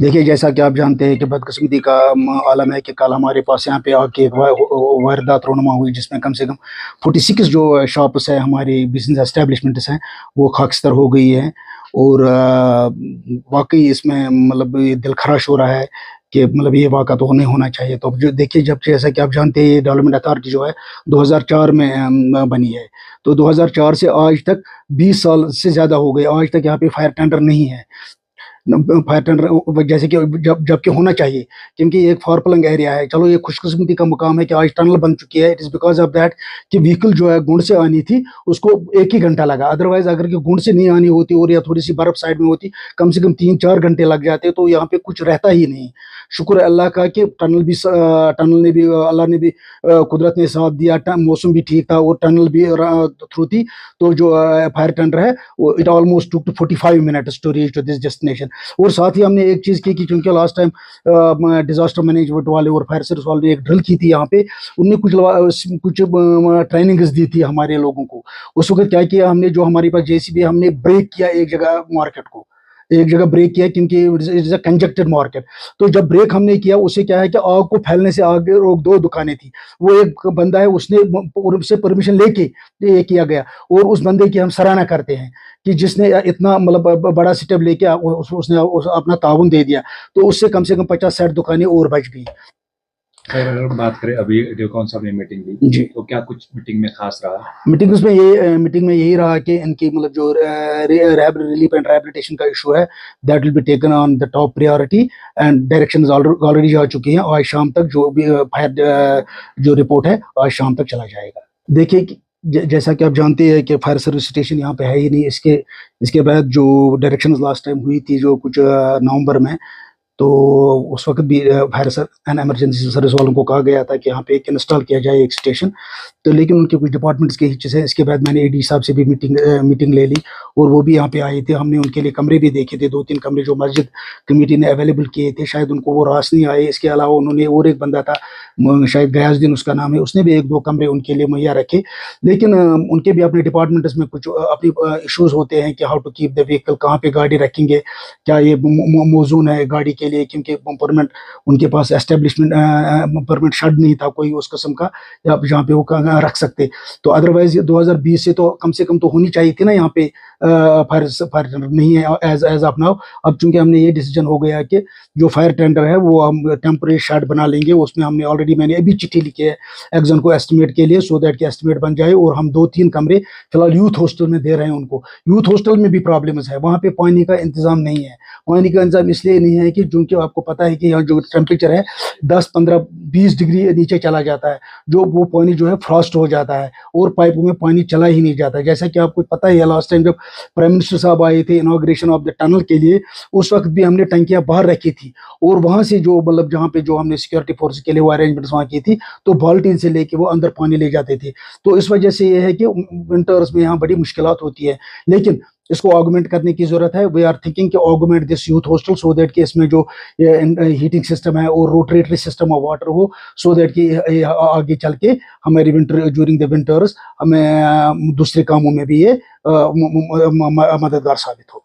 دیکھیے، جیسا کہ آپ جانتے ہیں کہ بدقسمتی کا عالم ہے کہ کل ہمارے پاس یہاں پہ آ کے ایک واردات رونما ہوئی، جس میں کم سے کم 46 جو شاپس ہیں، ہماری بزنس اسٹیبلشمنٹس ہیں، وہ خاکستر ہو گئی ہیں۔ اور واقعی اس میں مطلب یہ دل خراش ہو رہا ہے کہ مطلب یہ واقعہ تو نہیں ہونا چاہیے۔ تو جو دیکھیے، جب جیسا کہ آپ جانتے ہیں یہ ڈیولپمنٹ اتھارٹی جو ہے 2004 میں بنی ہے، تو 2004 سے آج تک 20 سال سے زیادہ ہو گئے، آج تک یہاں پہ فائر ٹینڈر نہیں ہے۔ فائر ٹینڈر جیسے کہ جب کہ ہونا چاہیے، کیونکہ یہ ایک فار پلنگ ایریا ہے۔ چلو یہ خوش قسمتی کا مقام ہے کہ آج ٹنل بن چکی ہے، it is because of that کہ وہیکل جو ہے گنڈ سے آنی تھی، اس کو 1 ہی گھنٹہ لگا۔ ادروائز اگر کہ گنڈ سے نہیں آنی ہوتی اور یا تھوڑی سی برف سائڈ میں ہوتی، کم سے کم 3-4 گھنٹے لگ جاتے، تو یہاں پہ کچھ رہتا ہی نہیں۔ شکر ہے اللہ کا کہ ٹنل نے بھی اللہ نے بھی قدرت نے ساتھ دیا، موسم بھی ٹھیک تھا اور ٹنل بھی تھرو تھی، تو جو فائر ٹینڈر ہے وہ it almost took 45 minutes to reach to this destination. اور ساتھ ہی ہم نے ایک چیز کی کہ چونکہ لاسٹ ٹائم ڈیزاسٹر مینجمنٹ والے اور فائر سروس والے نے ایک ڈرل کی تھی یہاں پہ، ان نے کچھ ٹریننگز دی تھی ہمارے لوگوں کو۔ اس وقت کیا کیا ہم نے، جو ہمارے پاس JCB، ہم نے بریک کیا ایک جگہ مارکیٹ کو، ایک جگہ بریک کیا، کیونکہ اٹ از اے کنجکٹڈ مارکیٹ۔ تو جب بریک ہم نے کیا، اس سے کیا ہے کہ آگ کو پھیلنے سے آگے روک دو دکانیں تھیں، وہ ایک بندہ ہے اس نے سے پرمیشن لے کے یہ کیا گیا، اور اس بندے کی ہم سراہنا کرتے ہیں کہ جس نے اتنا مطلب بڑا سٹیپ لے کے اس نے اپنا تعاون دے دیا، تو اس سے کم 50-60 دکانیں اور بچ گئی۔ خیر، اگر بات کریں ابھی ڈیوکون صاحب نے میٹنگ لی جی، تو کیا کچھ میٹنگ میں خاص رہا؟ میٹنگ میں یہی رہا کہ ان کی مطلب جو ریلیف اینڈ ریہیبلیٹیشن کا ایشو ہے، that will be taken on the top priority, and directions already جا چکی ہیں۔ آج شام تک جو بھی فائر جو رپورٹ ہے آج شام تک چلا جائے گا۔ دیکھیے جیسا کہ آپ جانتے ہیں کہ فائر سروس اسٹیشن یہاں پہ ہے ہی نہیں۔ اس کے بعد جو ڈائریکشنز لاسٹ ٹائم ہوئی تھی، جو کچھ نومبر میں، تو اس وقت بھی فائر اینڈ ایمرجنسی سروس والوں کو کہا گیا تھا کہ یہاں پہ ایک انسٹال کیا جائے ایک اسٹیشن، تو لیکن ان کے کچھ ڈپارٹمنٹس کے ہچ ہیں۔ اس کے بعد میں نے AD صاحب سے بھی میٹنگ لے لی، اور وہ بھی یہاں پہ آئے تھے۔ ہم نے ان کے لیے کمرے بھی دیکھے تھے، 2-3 کمرے جو مسجد کمیٹی نے اویلیبل کیے تھے، شاید ان کو وہ راس نہیں آئے۔ اس کے علاوہ انہوں نے اور ایک بندہ تھا، شاید غیاث الدین اس کا نام ہے، اس نے بھی 1-2 کمرے ان کے لیے مہیا رکھے، لیکن ان کے بھی اپنے ڈپارٹمنٹس میں کچھ اپنی ایشوز ہوتے ہیں کہ how to keep the vehicle, کہاں پہ گاڑی رکھیں گے، کیا یہ موزون ہے گاڑی کے لیے، کیونکہ پرمنٹ ان کے پاس اسٹیبلشمنٹ پرمٹ شیڈ نہیں تھا کوئی اس قسم کا جہاں پہ وہ رکھ سکتے۔ تو ادروائز 2020 سے تو کم تو ہونی چاہیے تھی نا یہاں پہ فائر ٹینڈر، نہیں ہے ایز آف ناؤ۔ اب چونکہ ہم نے یہ ڈیسیجن ہو گیا کہ جو فائر ٹینڈر ہے وہ ہم ٹیمپرری شیڈ بنا لیں گے۔ اس میں ہم نے آلریڈی میں نے ابھی چٹھی لکھی ہے ایگزن کو ایسٹیمیٹ کے لیے، سو دیٹ کہ ایسٹیمیٹ بن جائے، اور ہم 2-3 کمرے فی الحال یوتھ ہاسٹل میں دے رہے ہیں ان کو۔ یوتھ ہاسٹل میں بھی پرابلمز ہے، وہاں پہ پانی کا انتظام نہیں ہے۔ پانی کا انتظام اس لیے نہیں ہے کہ چونکہ آپ کو پتہ ہے کہ یہاں جو ٹیمپریچر ہے 10-15-20 ڈگری نیچے چلا جاتا ہے، جو وہ پانی جو ہے فراسٹ ہو جاتا ہے، اور پائپوں میں پانی چلا ہی نہیں جاتا۔ جیسا کہ آپ کو پتہ ہی ہے، لاسٹ ٹائم جب پرائم منسٹر صاحب آئے تھے انوگریشن آف دا ٹنل کے لیے، اس وقت بھی ہم نے ٹنکیاں باہر رکھی تھی، اور وہاں سے جو مطلب جہاں پہ جو ہم نے سیکورٹی فورس کے لیے وہ ارینجمنٹس وہاں کی تھی، تو بالٹین سے لے کے وہ اندر پانی لے جاتے تھے۔ تو اس وجہ سے یہ ہے کہ ونٹرز میں یہاں بڑی مشکلات ہوتی ہے، لیکن اس کو آگمنٹ کرنے کی ضرورت ہے۔ وی آر تھنکنگ کہ augment this youth hostel, so that کہ اس میں جو ہیٹنگ سسٹم ہے اور روٹریٹری سسٹم آف واٹر ہو، سو دیٹ کہ آگے چل کے ہماری ڈیورنگ دا ونٹرز ہمیں دوسرے کاموں میں بھی یہ مددگار ثابت ہو۔